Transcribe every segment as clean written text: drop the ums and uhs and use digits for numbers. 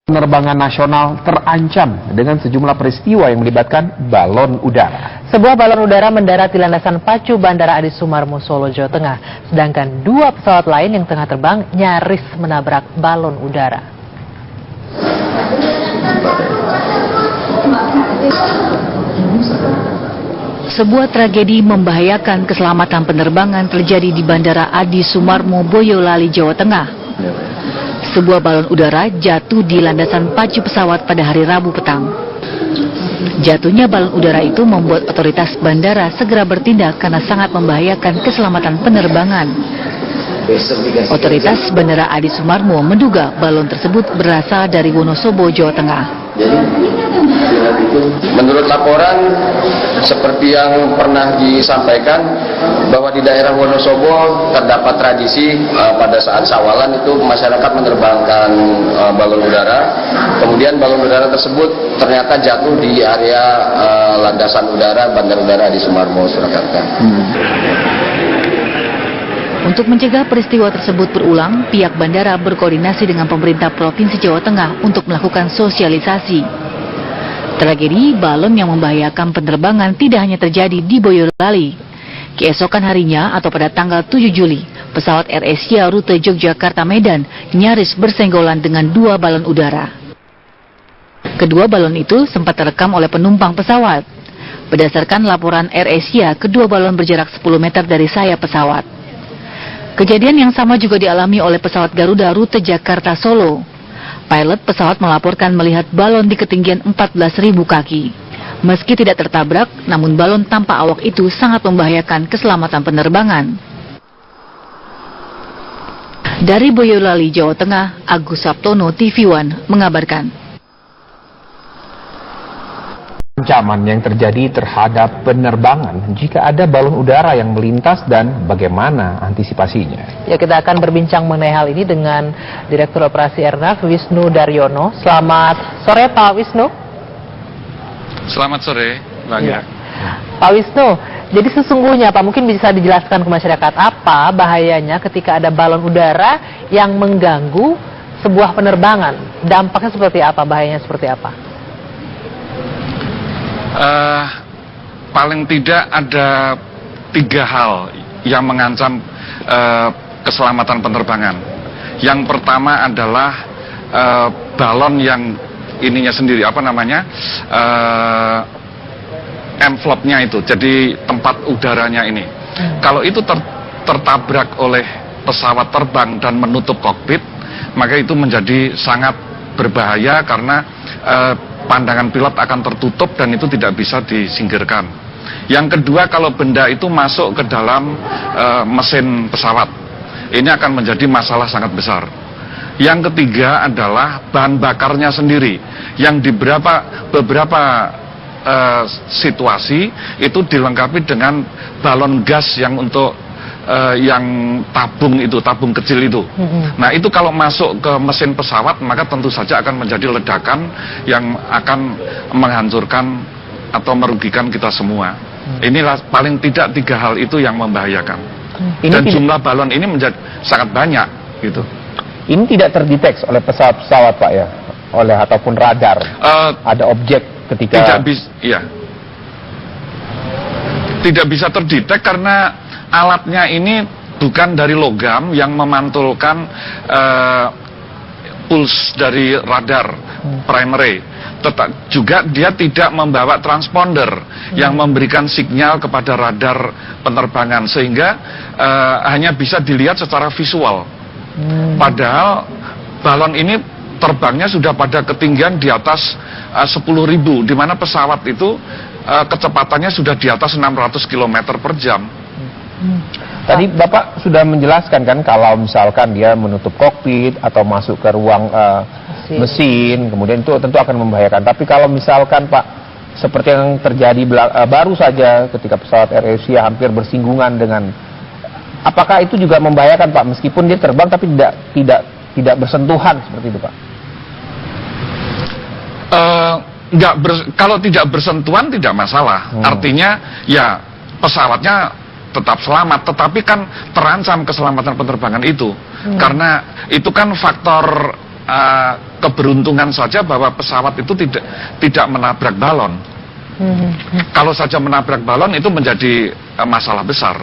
Penerbangan nasional terancam dengan sejumlah peristiwa yang melibatkan balon udara. Sebuah balon udara mendarat di landasan pacu Bandara Adi Sumarmo, Solo, Jawa Tengah. Sedangkan dua pesawat lain yang tengah terbang nyaris menabrak balon udara. Sebuah tragedi membahayakan keselamatan penerbangan terjadi di Bandara Adi Sumarmo, Boyolali, Jawa Tengah. Sebuah balon udara jatuh di landasan pacu pesawat pada hari Rabu petang. Jatuhnya balon udara itu membuat otoritas bandara segera bertindak karena sangat membahayakan keselamatan penerbangan. Otoritas Bandara Adi Sumarmo menduga balon tersebut berasal dari Wonosobo, Jawa Tengah. Menurut laporan, seperti yang pernah disampaikan, bahwa di daerah Wonosobo terdapat tradisi pada saat Syawalan itu masyarakat menerbangkan balon udara. Kemudian balon udara tersebut ternyata jatuh di area landasan udara Bandara Udara Adi Sumarmo, Surakarta. Untuk mencegah peristiwa tersebut berulang, pihak bandara berkoordinasi dengan pemerintah Provinsi Jawa Tengah untuk melakukan sosialisasi. Tragedi balon yang membahayakan penerbangan tidak hanya terjadi di Boyolali. Keesokan harinya atau pada tanggal 7 Juli, pesawat AirAsia rute Yogyakarta-Medan nyaris bersenggolan dengan dua balon udara. Kedua balon itu sempat terekam oleh penumpang pesawat. Berdasarkan laporan AirAsia, kedua balon berjarak 10 meter dari sayap pesawat. Kejadian yang sama juga dialami oleh pesawat Garuda rute Jakarta-Solo. Pilot pesawat melaporkan melihat balon di ketinggian 14.000 kaki. Meski tidak tertabrak, namun balon tanpa awak itu sangat membahayakan keselamatan penerbangan. Dari Boyolali, Jawa Tengah, Agus Sabtono, TV One, mengabarkan. Ancaman yang terjadi terhadap penerbangan jika ada balon udara yang melintas dan bagaimana antisipasinya. Ya, kita akan berbincang mengenai hal ini dengan Direktur Operasi Airnav Wisnu Daryono. Selamat sore, Pak Wisnu. Selamat sore, Bang. Ya. Pak Wisnu, jadi sesungguhnya Pak mungkin bisa dijelaskan ke masyarakat apa bahayanya ketika ada balon udara yang mengganggu sebuah penerbangan. Dampaknya seperti apa, bahayanya seperti apa? Paling tidak ada 3 hal yang mengancam keselamatan penerbangan. Yang pertama adalah balon yang ininya sendiri, envelope-nya itu, jadi tempat udaranya ini. Kalau itu tertabrak oleh pesawat terbang dan menutup kokpit, maka itu menjadi sangat berbahaya karena pandangan pilot akan tertutup dan itu tidak bisa disingkirkan. Yang kedua, kalau benda itu masuk ke dalam mesin pesawat, ini akan menjadi masalah sangat besar. Yang ketiga adalah bahan bakarnya sendiri, yang di beberapa situasi itu dilengkapi dengan balon gas yang untuk yang tabung kecil itu. Nah, itu kalau masuk ke mesin pesawat maka tentu saja akan menjadi ledakan yang akan menghancurkan atau merugikan kita semua. Inilah paling tidak 3 hal itu yang membahayakan. Dan jumlah balon ini menjadi sangat banyak gitu. Ini tidak terdeteksi oleh pesawat-pesawat, Pak, ya? Oleh ataupun radar. Ada objek ketika tidak bisa terdetek karena alatnya ini bukan dari logam yang memantulkan puls dari radar primary. Juga dia tidak membawa transponder yang memberikan sinyal kepada radar penerbangan, sehingga hanya bisa dilihat secara visual. Padahal balon ini terbangnya sudah pada ketinggian di atas 10.000, di mana pesawat itu kecepatannya sudah di atas 600 km per jam. Tadi Bapak sudah menjelaskan kan kalau misalkan dia menutup kokpit atau masuk ke ruang mesin, kemudian itu tentu akan membahayakan. Tapi kalau misalkan Pak, seperti yang terjadi baru saja ketika pesawat AirAsia hampir bersinggungan dengan, apakah itu juga membahayakan, Pak, meskipun dia terbang tapi tidak bersentuhan seperti itu, Pak? Kalau tidak bersentuhan tidak masalah. Artinya ya pesawatnya tetap selamat, tetapi kan terancam keselamatan penerbangan itu. Karena itu kan faktor keberuntungan saja bahwa pesawat itu tidak menabrak balon. Kalau saja menabrak balon itu menjadi masalah besar.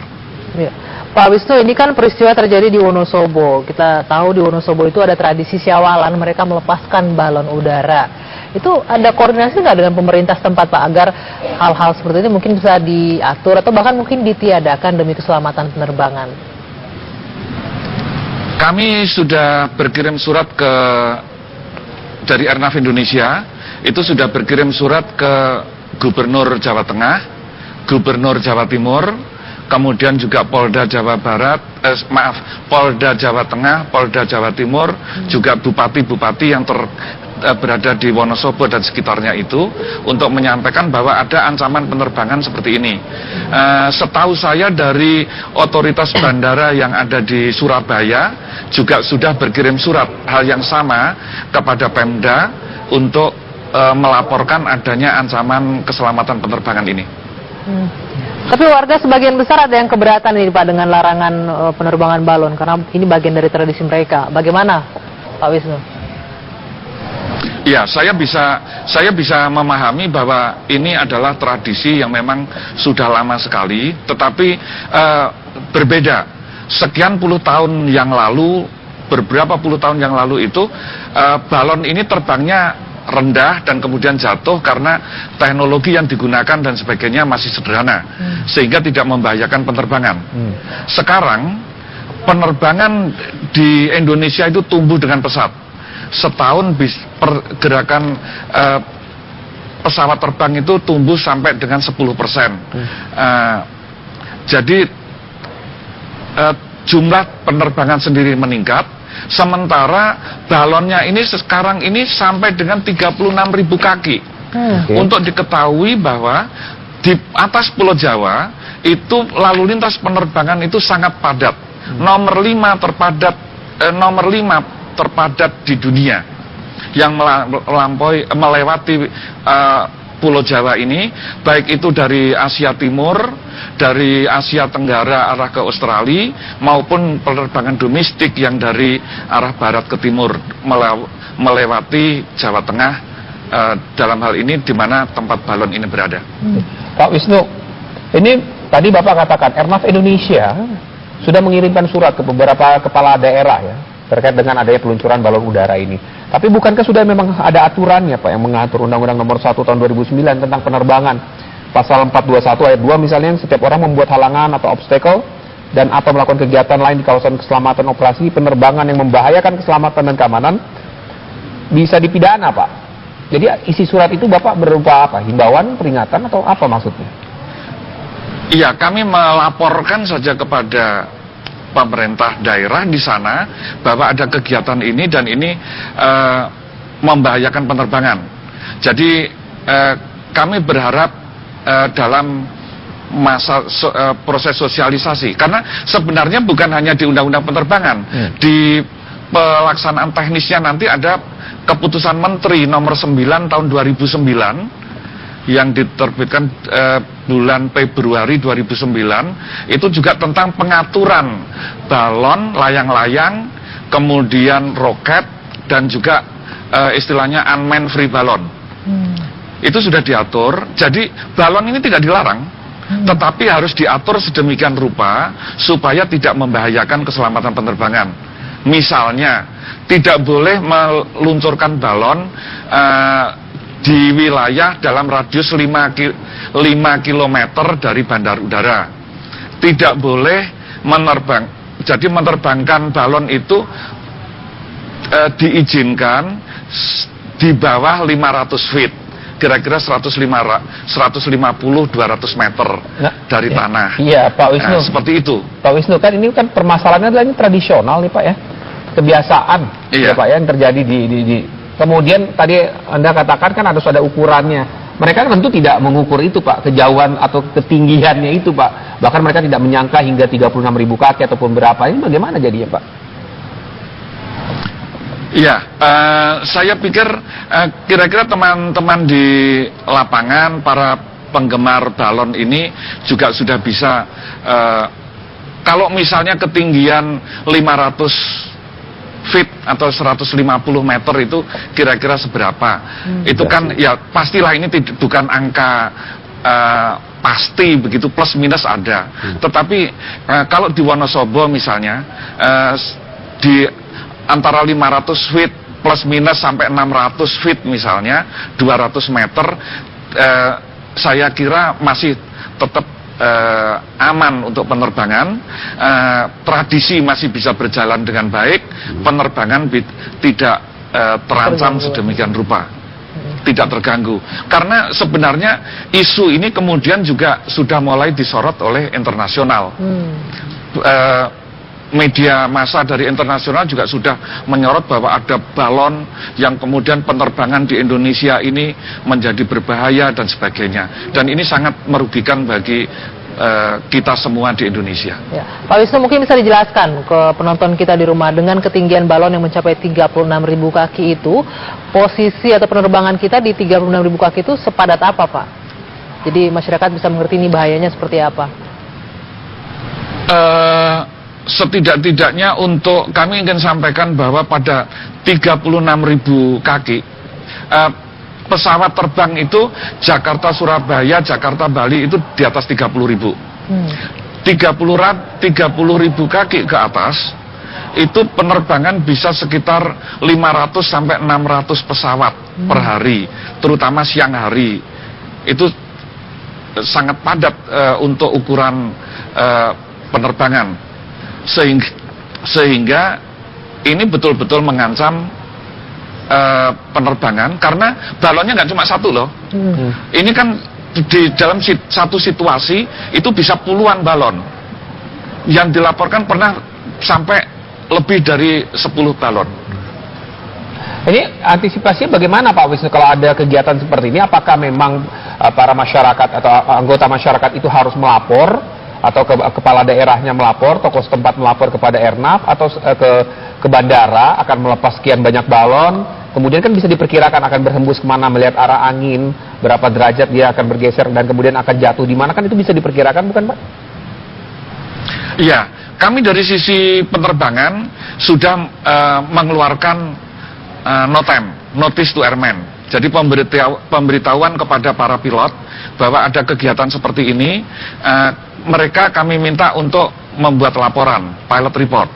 Ya. Pak Wisnu, ini kan peristiwa terjadi di Wonosobo. Kita tahu di Wonosobo itu ada tradisi syawalan, mereka melepaskan balon udara. Itu ada koordinasi nggak dengan pemerintah setempat, Pak, agar hal-hal seperti ini mungkin bisa diatur atau bahkan mungkin ditiadakan demi keselamatan penerbangan? Kami sudah berkirim surat dari Airnav Indonesia, itu sudah berkirim surat ke Gubernur Jawa Tengah, Gubernur Jawa Timur, kemudian juga Polda Jawa Barat, Polda Jawa Tengah, Polda Jawa Timur, juga bupati-bupati yang berada di Wonosobo dan sekitarnya itu, untuk menyampaikan bahwa ada ancaman penerbangan seperti ini. Setahu saya dari otoritas bandara yang ada di Surabaya juga sudah berkirim surat hal yang sama kepada Pemda untuk melaporkan adanya ancaman keselamatan penerbangan ini. Tapi warga sebagian besar ada yang keberatan ini, Pak, dengan larangan penerbangan balon karena ini bagian dari tradisi mereka. Bagaimana, Pak Wisnu? Ya, saya bisa memahami bahwa ini adalah tradisi yang memang sudah lama sekali, tetapi berbeda. Sekian puluh tahun yang lalu, beberapa puluh tahun yang lalu itu balon ini terbangnya rendah dan kemudian jatuh karena teknologi yang digunakan dan sebagainya masih sederhana, sehingga tidak membahayakan penerbangan. Sekarang penerbangan di Indonesia itu tumbuh dengan pesat. Setahun pergerakan pesawat terbang itu tumbuh sampai dengan 10%. Jadi jumlah penerbangan sendiri meningkat. Sementara balonnya ini sekarang ini sampai dengan 36.000 kaki. Untuk diketahui bahwa di atas Pulau Jawa itu lalu lintas penerbangan itu sangat padat. Nomor 5 terpadat di dunia yang melewati Pulau Jawa ini, baik itu dari Asia Timur, dari Asia Tenggara arah ke Australia, maupun penerbangan domestik yang dari arah barat ke timur melewati Jawa Tengah, dalam hal ini di mana tempat balon ini berada. Pak Wisnu, ini tadi Bapak katakan Airnav Indonesia sudah mengirimkan surat ke beberapa kepala daerah ya terkait dengan adanya peluncuran balon udara ini. Tapi bukankah sudah memang ada aturannya, Pak, yang mengatur Undang-Undang Nomor 1 Tahun 2009 tentang penerbangan? Pasal 421 ayat 2 misalnya, setiap orang membuat halangan atau obstacle dan atau melakukan kegiatan lain di kawasan keselamatan operasi penerbangan yang membahayakan keselamatan dan keamanan bisa dipidana, Pak. Jadi isi surat itu Bapak berupa apa? Himbauan, peringatan, atau apa maksudnya? Iya, kami melaporkan saja kepada pemerintah daerah di sana bahwa ada kegiatan ini dan ini membahayakan penerbangan. Jadi kami berharap dalam masa proses sosialisasi, karena sebenarnya bukan hanya di undang-undang penerbangan, di pelaksanaan teknisnya nanti ada keputusan Menteri Nomor 9 Tahun 2009 yang diterbitkan bulan Februari 2009, itu juga tentang pengaturan balon, layang-layang, kemudian roket, dan juga istilahnya unmanned free balon. Itu sudah diatur, jadi balon ini tidak dilarang, tetapi harus diatur sedemikian rupa supaya tidak membahayakan keselamatan penerbangan. Misalnya, tidak boleh meluncurkan balon di wilayah dalam radius 5 km dari bandar udara. Tidak boleh menerbangkan balon itu diizinkan di bawah 500 feet, kira-kira 150-200 meter dari tanah. Iya, Pak Wisnu. Seperti itu. Pak Wisnu, kan ini kan permasalahannya adalah ini tradisional nih, Pak, ya. Kebiasaan, ya, Pak, ya, yang terjadi di kemudian tadi Anda katakan kan harus ada ukurannya. Mereka tentu tidak mengukur itu, Pak, kejauhan atau ketinggiannya itu, Pak. Bahkan mereka tidak menyangka hingga 36.000 kaki ataupun berapa. Ini bagaimana jadinya, Pak? Iya, saya pikir kira-kira teman-teman di lapangan, para penggemar balon ini juga sudah bisa, kalau misalnya ketinggian 500 feet atau 150 meter itu kira-kira seberapa. Itu kan ya pastilah ini bukan angka pasti begitu, plus minus ada. Tetapi kalau di Wonosobo misalnya di antara 500 feet plus minus sampai 600 feet misalnya 200 meter, saya kira masih tetap aman untuk penerbangan. Tradisi masih bisa berjalan dengan baik, penerbangan tidak terancam sedemikian rupa, tidak terganggu. Karena sebenarnya isu ini kemudian juga sudah mulai disorot oleh internasional. Media massa dari internasional juga sudah menyorot bahwa ada balon yang kemudian penerbangan di Indonesia ini menjadi berbahaya dan sebagainya. Dan ini sangat merugikan bagi kita semua di Indonesia. Ya. Pak Wisnu, mungkin bisa dijelaskan ke penonton kita di rumah, dengan ketinggian balon yang mencapai 36.000 kaki itu, posisi atau penerbangan kita di 36.000 kaki itu sepadat apa, Pak? Jadi masyarakat bisa mengerti ini bahayanya seperti apa? Setidak-tidaknya untuk kami ingin sampaikan bahwa pada 36.000 kaki pesawat terbang itu Jakarta Surabaya, Jakarta Bali itu di atas 30.000. 30.000 kaki ke atas itu penerbangan bisa sekitar 500 sampai 600 pesawat per hari, terutama siang hari. Itu sangat padat untuk ukuran penerbangan. Sehingga ini betul-betul mengancam penerbangan, karena balonnya nggak cuma satu loh. Ini kan di dalam satu situasi itu bisa puluhan balon. Yang dilaporkan pernah sampai lebih dari 10 balon. Ini antisipasinya bagaimana Pak Wisnu kalau ada kegiatan seperti ini? Apakah memang para masyarakat atau anggota masyarakat itu harus melapor, atau kepala daerahnya melapor, tokoh setempat melapor kepada Airnav, atau ke bandara akan melepas sekian banyak balon, kemudian kan bisa diperkirakan akan berhembus kemana, melihat arah angin, berapa derajat dia akan bergeser, dan kemudian akan jatuh di mana, kan itu bisa diperkirakan, bukan Pak? Iya, kami dari sisi penerbangan sudah mengeluarkan notice to airmen. Jadi pemberitahuan kepada para pilot bahwa ada kegiatan seperti ini. Mereka kami minta untuk membuat laporan, pilot report,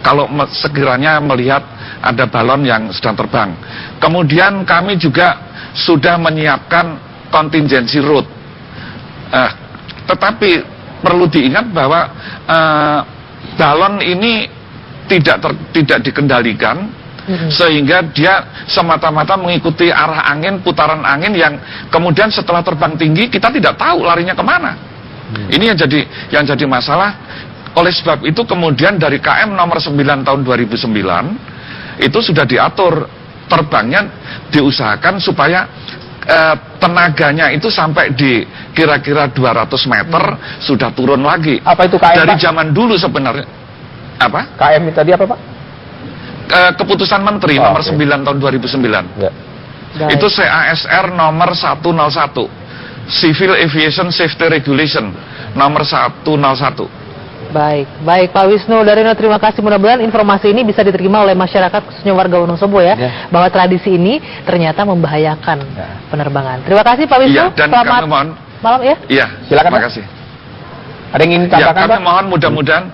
kalau sekiranya melihat ada balon yang sedang terbang. Kemudian kami juga sudah menyiapkan contingency route. Tetapi perlu diingat bahwa balon ini tidak dikendalikan, sehingga dia semata-mata mengikuti arah angin, putaran angin yang kemudian setelah terbang tinggi kita tidak tahu larinya kemana. Ini yang jadi masalah. Oleh sebab itu kemudian dari KM nomor 9 tahun 2009 itu sudah diatur terbangnya, diusahakan supaya tenaganya itu sampai di kira-kira 200 meter sudah turun lagi. Apa itu KM, dari Pak? zaman dulu sebenarnya. Apa? KM tadi apa Pak? Keputusan Menteri nomor 9 tahun 2009. Ya. Itu CASR nomor 101. Civil Aviation Safety Regulation nomor 101. Baik Pak Wisnu Daryono, terima kasih. Mudah-mudahan informasi ini bisa diterima oleh masyarakat, khususnya warga Wonosobo ya, bahwa tradisi ini ternyata membahayakan penerbangan. Terima kasih Pak Wisnu. Dan selamat kami mohon, malam ya. Iya, silakan. Terima kasih. Ada yang ingin tambahkan, kami mohon mudah-mudahan,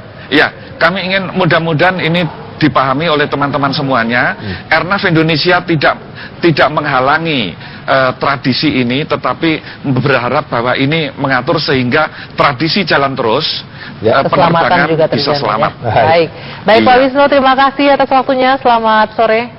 kami ingin mudah-mudahan ini dipahami oleh teman-teman semuanya. Airnav Indonesia tidak menghalangi tradisi ini, tetapi berharap bahwa ini mengatur sehingga tradisi jalan terus, penerbangan juga bisa selamat. Ya. Baik Pak Wisnu, terima kasih atas waktunya. Selamat sore.